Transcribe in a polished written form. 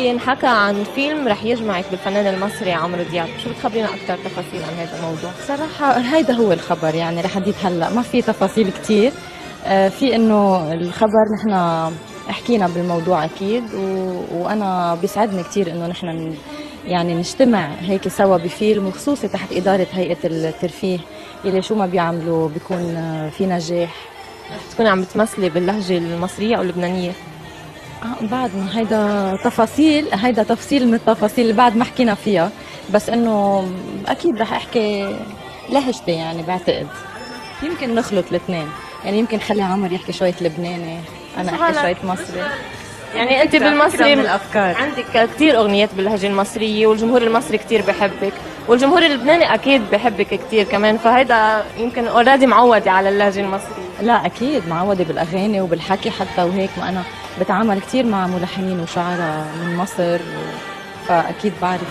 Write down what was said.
ينحكى عن فيلم رح يجمعك بالفنان المصري عمرو دياب، شو بتخبرينا أكثر تفاصيل عن هذا الموضوع؟ صراحة هيدا هو الخبر، يعني لحديت هلا ما في تفاصيل كتير. في انه الخبر نحن حكينا بالموضوع اكيد، وانا بيسعدني كتير انه نحن يعني نجتمع هيك سوا بفيلم، وخصوصي تحت إدارة هيئة الترفيه اللي شو ما بيعملوا بيكون في نجاح. رح تكوني عم بتمثلي باللهجة المصرية أو اللبنانية؟ بعد ما هيدا تفصيل من التفاصيل اللي بعد ما حكينا فيها، بس انه اكيد رح احكي لهجتي، يعني بعتقد يمكن نخلط الاثنين، يعني يمكن خلي عمر يحكي شوية لبناني، انا احكي شوية مصري. يعني انت فكرة بالمصري من الافكار. عندك كثير اغنيات باللهجه المصريه، والجمهور المصري كثير بحبك، والجمهور اللبناني اكيد بحبك كثير كمان، فهيدا يمكن اوريدي معودة على اللهجه المصريه. لا اكيد معودة بالاغاني وبالحكي حتى، وهيك ما انا بتعامل كثير مع ملحنين وشعراء من مصر، فاكيد بعرف